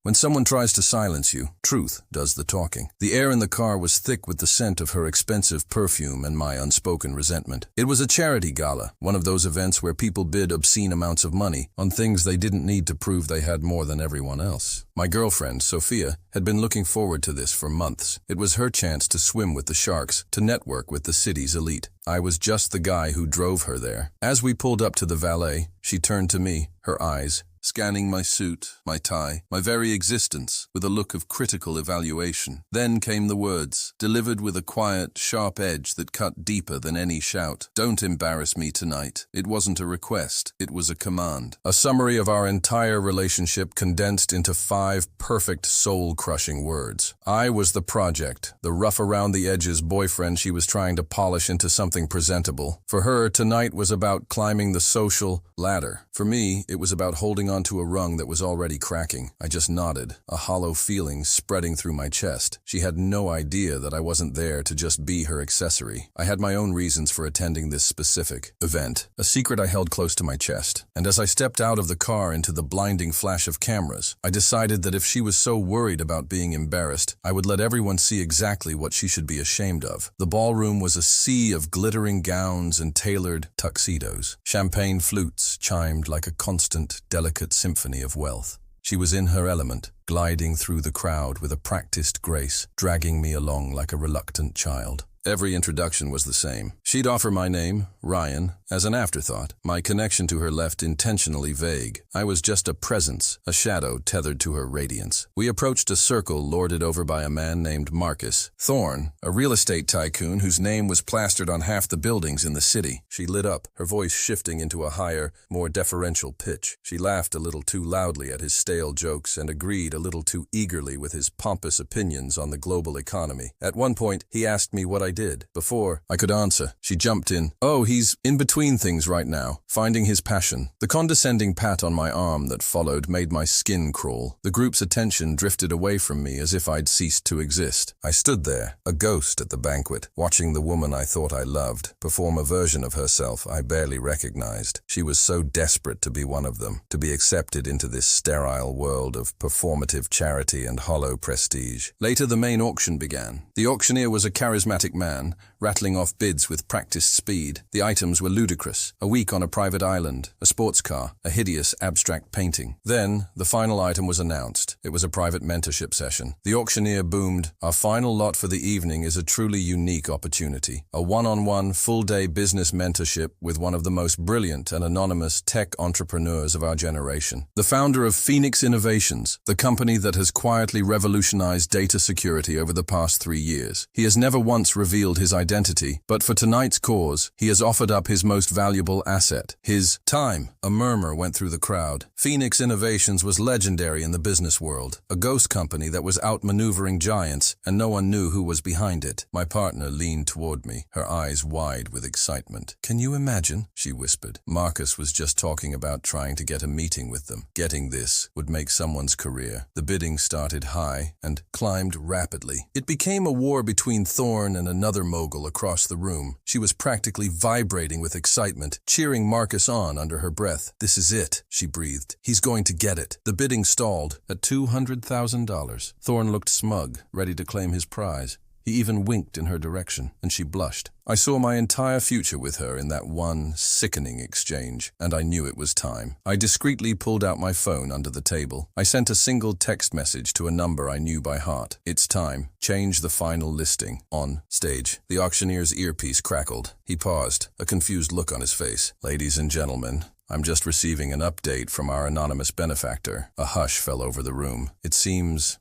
When someone tries to silence you, truth does the talking. The air in the car was thick with the scent of her expensive perfume and my unspoken resentment. It was a charity gala, one of those events where people bid obscene amounts of money on things they didn't need to prove they had more than everyone else. My girlfriend, Sophia, had been looking forward to this for months. It was her chance to swim with the sharks, to network with the city's elite. I was just the guy who drove her there. As we pulled up to the valet, she turned to me, her eyes scanning my suit, my tie, my very existence, with a look of critical evaluation. Then came the words, delivered with a quiet, sharp edge that cut deeper than any shout. "Don't embarrass me tonight." It wasn't a request, it was a command. A summary of our entire relationship condensed into 5 perfect, soul-crushing words. I was the project, the rough-around-the-edges boyfriend she was trying to polish into something presentable. For her, tonight was about climbing the social ladder. For me, it was about holding on to a rung that was already cracking. I just nodded, a hollow feeling spreading through my chest. She had no idea that I wasn't there to just be her accessory. I had my own reasons for attending this specific event, a secret I held close to my chest. And as I stepped out of the car into the blinding flash of cameras, I decided that if she was so worried about being embarrassed, I would let everyone see exactly what she should be ashamed of. The ballroom was a sea of glittering gowns and tailored tuxedos. Champagne flutes chimed like a constant, delicate symphony of wealth. She was in her element, gliding through the crowd with a practiced grace, dragging me along like a reluctant child. Every introduction was the same. She'd offer my name, Ryan, as an afterthought. My connection to her left intentionally vague. I was just a presence, a shadow tethered to her radiance. We approached a circle lorded over by a man named Marcus Thorne, a real estate tycoon whose name was plastered on half the buildings in the city. She lit up, her voice shifting into a higher, more deferential pitch. She laughed a little too loudly at his stale jokes and agreed a little too eagerly with his pompous opinions on the global economy. At one point, he asked me what I did. Before I could answer, she jumped in. "Oh, he's in between things right now, finding his passion." The condescending pat on my arm that followed made my skin crawl. The group's attention drifted away from me as if I'd ceased to exist. I stood there, a ghost at the banquet, watching the woman I thought I loved perform a version of herself I barely recognized. She was so desperate to be one of them, to be accepted into this sterile world of performative charity and hollow prestige. Later, the main auction began. The auctioneer was a charismatic man, rattling off bids with practiced speed. The items were ludicrous: a week on a private island, a sports car, a hideous abstract painting. Then, the final item was announced. It was a private mentorship session. The auctioneer boomed, "Our final lot for the evening is a truly unique opportunity. A one-on-one, full-day business mentorship with one of the most brilliant and anonymous tech entrepreneurs of our generation. The founder of Phoenix Innovations, the company that has quietly revolutionized data security over the past 3 years. He has never once revealed his identity, but for tonight's cause, he has offered up his most valuable asset, his time." A murmur went through the crowd. Phoenix Innovations was legendary in the business world, a ghost company that was outmaneuvering giants, and no one knew who was behind it. My partner leaned toward me, her eyes wide with excitement. "Can you imagine?" she whispered. Marcus was just talking about trying to get a meeting with them. Getting this would make someone's career. The bidding started high and climbed rapidly. It became a war between Thorne and another mogul across the room. She was practically vibrating with excitement, cheering Marcus on under her breath. "This is it," she breathed. "He's going to get it." The bidding stalled at $200,000. Thorne looked smug, ready to claim his prize. He even winked in her direction, and she blushed. I saw my entire future with her in that one sickening exchange, and I knew it was time. I discreetly pulled out my phone under the table. I sent a single text message to a number I knew by heart. "It's time. Change the final listing." On stage, the auctioneer's earpiece crackled. He paused, a confused look on his face. "Ladies and gentlemen, I'm just receiving an update from our anonymous benefactor." A hush fell over the room. It seems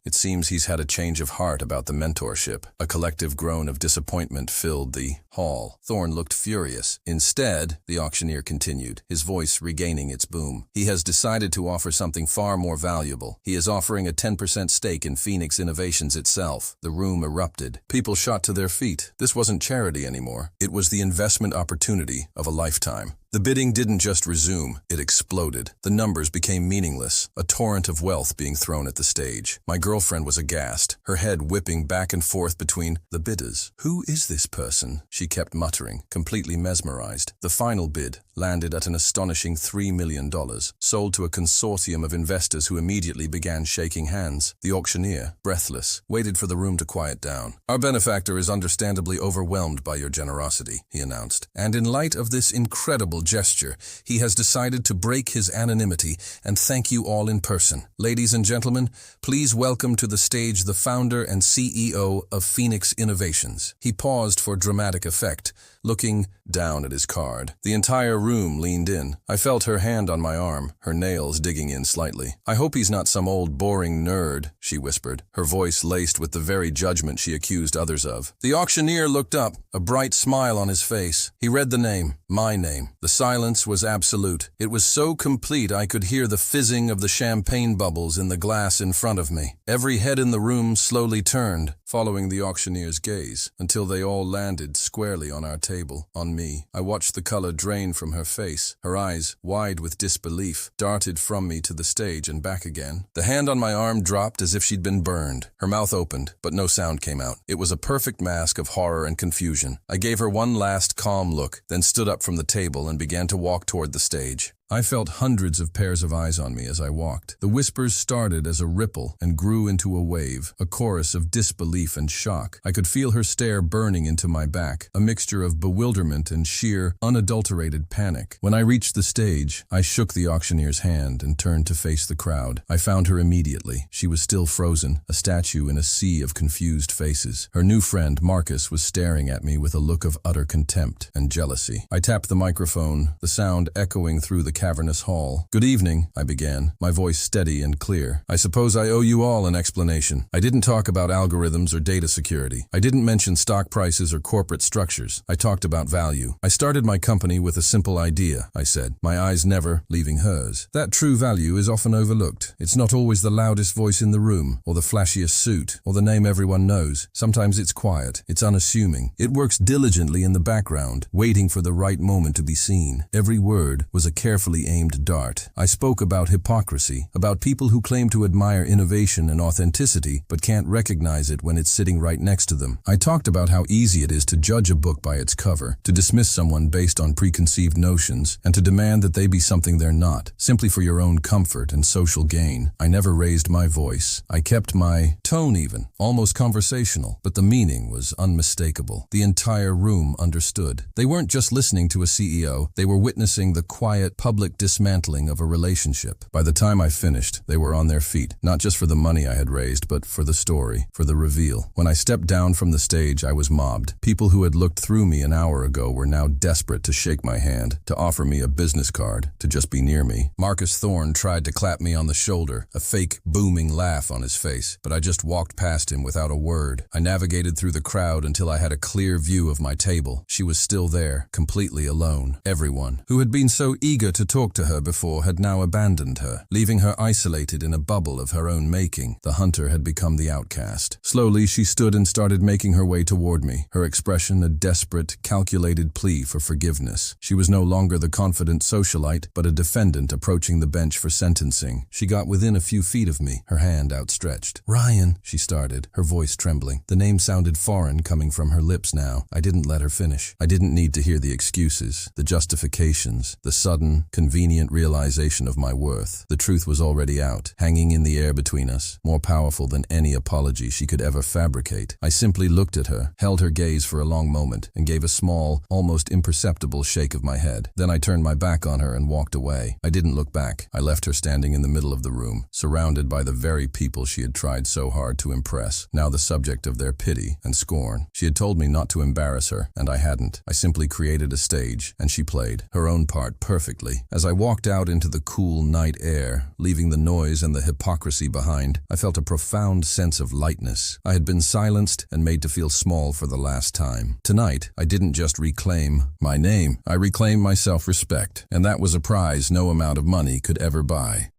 he's had a change of heart about the mentorship. A collective groan of disappointment filled the hall. Thorne looked furious. "Instead," the auctioneer continued, his voice regaining its boom, "he has decided to offer something far more valuable. He is offering a 10% stake in Phoenix Innovations itself." The room erupted. People shot to their feet. This wasn't charity anymore. It was the investment opportunity of a lifetime. The bidding didn't just resume, it exploded. The numbers became meaningless, a torrent of wealth being thrown at the stage. My girlfriend was aghast, her head whipping back and forth between the bidders. "Who is this person?" she kept muttering, completely mesmerized. The final bid landed at an astonishing $3 million, sold to a consortium of investors who immediately began shaking hands. The auctioneer, breathless, waited for the room to quiet down. "Our benefactor is understandably overwhelmed by your generosity," he announced. "And in light of this incredible gesture, he has decided to break his anonymity and thank you all in person. Ladies and gentlemen, please welcome to the stage the founder and CEO of Phoenix Innovations." He paused for dramatic effect, looking down at his card. The entire room leaned in. I felt her hand on my arm, her nails digging in slightly. "I hope he's not some old boring nerd," she whispered, her voice laced with the very judgment she accused others of. The auctioneer looked up, a bright smile on his face. He read the name, my name. The silence was absolute. It was so complete I could hear the fizzing of the champagne bubbles in the glass in front of me. Every head in the room slowly turned, following the auctioneer's gaze, until they all landed squarely on our table, on me. I watched the color drain from her face. Her eyes, wide with disbelief, darted from me to the stage and back again. The hand on my arm dropped as if she'd been burned. Her mouth opened, but no sound came out. It was a perfect mask of horror and confusion. I gave her one last calm look, then stood up from the table and began to walk toward the stage. I felt hundreds of pairs of eyes on me as I walked. The whispers started as a ripple and grew into a wave, a chorus of disbelief and shock. I could feel her stare burning into my back, a mixture of bewilderment and sheer, unadulterated panic. When I reached the stage, I shook the auctioneer's hand and turned to face the crowd. I found her immediately. She was still frozen, a statue in a sea of confused faces. Her new friend, Marcus, was staring at me with a look of utter contempt and jealousy. I tapped the microphone, the sound echoing through the cavernous hall. "Good evening," I began, my voice steady and clear. "I suppose I owe you all an explanation. I didn't talk about algorithms or data security. I didn't mention stock prices or corporate structures. I talked about value. I started my company with a simple idea," I said, my eyes never leaving hers. "That true value is often overlooked. It's not always the loudest voice in the room, or the flashiest suit, or the name everyone knows. Sometimes it's quiet, it's unassuming. It works diligently in the background, waiting for the right moment to be seen. Every word was a carefully aimed dart. I spoke about hypocrisy, about people who claim to admire innovation and authenticity, but can't recognize it when it's sitting right next to them. I talked about how easy it is to judge a book by its cover, to dismiss someone based on preconceived notions, and to demand that they be something they're not, simply for your own comfort and social gain. I never raised my voice. I kept my tone even, almost conversational, but the meaning was unmistakable. The entire room understood. They weren't just listening to a CEO, they were witnessing the quiet, public dismantling of a relationship. By the time I finished, they were on their feet, not just for the money I had raised, but for the story, for the reveal. When I stepped down from the stage, I was mobbed. People who had looked through me an hour ago were now desperate to shake my hand, to offer me a business card, to just be near me. Marcus Thorne tried to clap me on the shoulder, a fake, booming laugh on his face, but I just walked past him without a word. I navigated through the crowd until I had a clear view of my table. She was still there, completely alone. Everyone, who had been so eager to talk to her before, had now abandoned her, leaving her isolated in a bubble of her own making. The hunter had become the outcast. Slowly, she stood and started making her way toward me, her expression a desperate, calculated plea for forgiveness. She was no longer the confident socialite, but a defendant approaching the bench for sentencing. She got within a few feet of me, her hand outstretched. "Ryan," she started, her voice trembling. The name sounded foreign coming from her lips now. I didn't let her finish. I didn't need to hear the excuses, the justifications, the sudden, convenient realization of my worth. The truth was already out, hanging in the air between us, more powerful than any apology she could ever fabricate. I simply looked at her, held her gaze for a long moment, and gave a small, almost imperceptible shake of my head. Then I turned my back on her and walked away. I didn't look back. I left her standing in the middle of the room, surrounded by the very people she had tried so hard to impress, now the subject of their pity and scorn. She had told me not to embarrass her, and I hadn't. I simply created a stage, and she played her own part perfectly. As I walked out into the cool night air, leaving the noise and the hypocrisy behind, I felt a profound sense of lightness. I had been silenced and made to feel small for the last time. Tonight, I didn't just reclaim my name, I reclaimed my self-respect, and that was a prize no amount of money could ever buy.